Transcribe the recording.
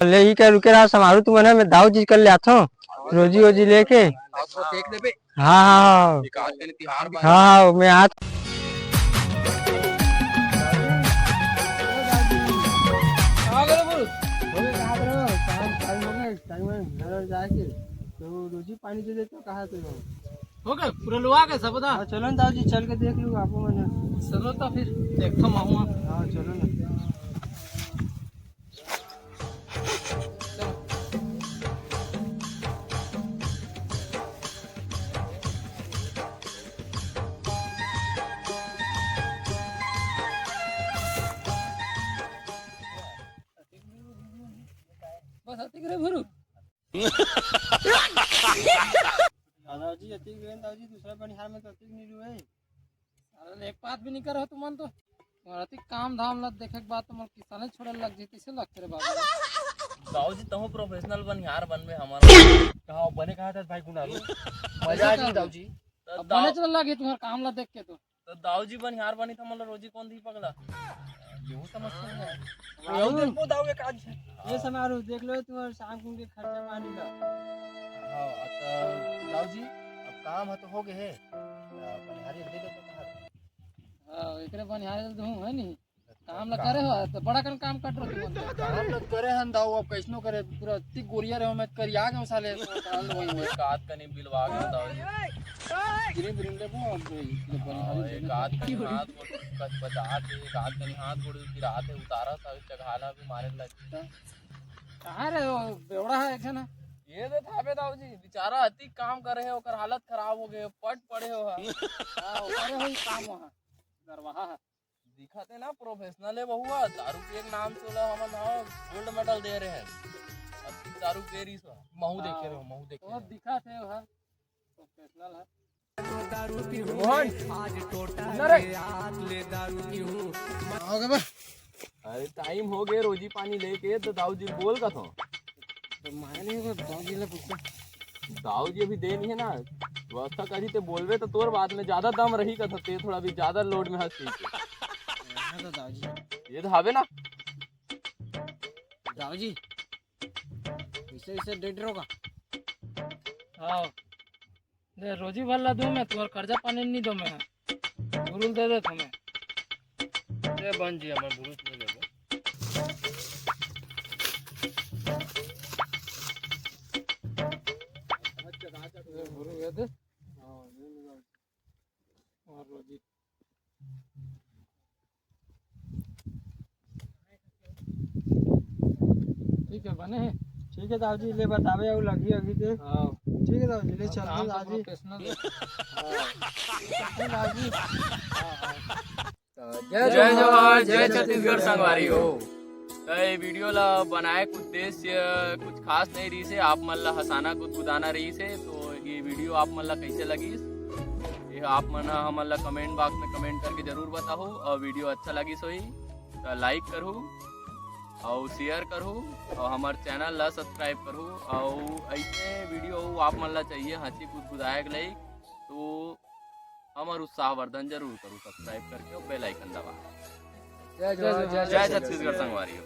ले ही कर रुके रहा समारू तू मने मैं दाऊ चीज कर ले आता हूँ रोजी वोजी लेके। हाँ हाँ हाँ हाँ मैं आ रोजी पानी दे देते कहा तो हो गया पूरा लुआ के सब बता। चलो ना दाऊ जी चल के देख लूँ आपको मैंने। चलो तो फिर देखता हूँ। हाँ चलो ना। बस अति करे भरू दादाजी अति गए दादाजी दूसरा पानी हार में तो अति नहीं रुए। अरे एक बात भी नहीं कर तू मन तो अति काम धाम लग देखे के बाद तो मन किसाने छोड़े लग जी किसे लगते रे बाबा। दाऊ जी तुम प्रोफेशनल बनिहार बनबे हमारा कहाँ बने कहा था भाई गुना मजा आ गई दाऊ जी। अब बने चल लगे तुम्हारा काम ला देख के तो दाऊ जी बनिहार बनी था मतलब रोजी कौन दी पगला यू समझते हैं। यही देखो दाऊ एक आज ये समारोह देख लो तुम्हारे शाम को के खर्चा पानी का। हाँ तो दाऊ जी अब काम है तो हो गए है बनिहारी दे दो तो कहा हां एकरे बनिहार दूं है नहीं काम ला करे हो तो बड़ा कन काम कट रहो तुम काम लग करे हन दाऊ अब कैसनो करे पूरा इतनी गोरिया रहो मैं करिया गए साले काम वही हुए कात कनी बिलवा के दाऊ जी गिरे बिरिंदे को बनिहारी एक आध कनी हाथ गोड़ कच बचा के एक आध कनी हाथ गोड़ गिराते उतारा था चघाला भी मारे लगता कहां रे बेवड़ा है एक ना ये दे थाबे दाऊ जी बेचारा अति काम करे है ओकर हालत खराब हो गए पट पड़े हो हां करे हो काम वहां दरवाहा दिखाते ना प्रोफेशनल है बहुआ दारू के एक नाम से वाला हम ना गोल्ड मेडल दे रहे हैं अति दारू के रीस महू देखे रहो महू देखे तो दिखाते हो हां प्रोफेशनल है अरे टाइम हो गए रोजी पानी लेके तो दाऊ जी बोल का था तो माने को दाऊ जी ले पूछे दाऊ जी अभी दे नहीं है ना व्यवस्था करी ते बोलवे तो तोर बाद में ज्यादा दम रही का ते थोड़ा भी ज्यादा लोड में हंस तो दाऊ जी ये तो हावे ना दाऊ जी इसे डेट रोका हां दे रोजी वाला दूं मैं तुम्हारा कर्जा पानी नहीं दो मैं बुरुल दे दे तुम्हें ये बन जी हमारे बुरुल में ले लो बुरुल दे दे हां और रोजी ठीक है बने हैं ठीक है दाऊ जी ले बतावे और लगी अभी दे। हां ठीक है दाऊ जी ले चल दाऊ जी प्रोफेशनल दाऊ जी। जय जवाहर जय छत्तीसगढ़ संगवारी हो तो ये वीडियो ला बनाए कुछ उद्देश्य कुछ खास नहीं रही से आप मन ला हंसाना कुछ गुदाना रही से तो ये वीडियो आप मन ला कैसे लगी ये आप मन हमन ला कमेंट बॉक्स में कमेंट करके जरूर बताओ और वीडियो अच्छा लगी सोई तो लाइक करूँ और शेयर करूँ और हमारे चैनल ला सब्सक्राइब करूँ और ऐसे वीडियो आप मन ला चाहिए हंसी कुछ गुदाए के लिए तो हमार उत्साहवर्धन जरूर करूँ सब्सक्राइब करके और बेल आइकन दबा। जय छत्तीसगढ़ संगवारी हो।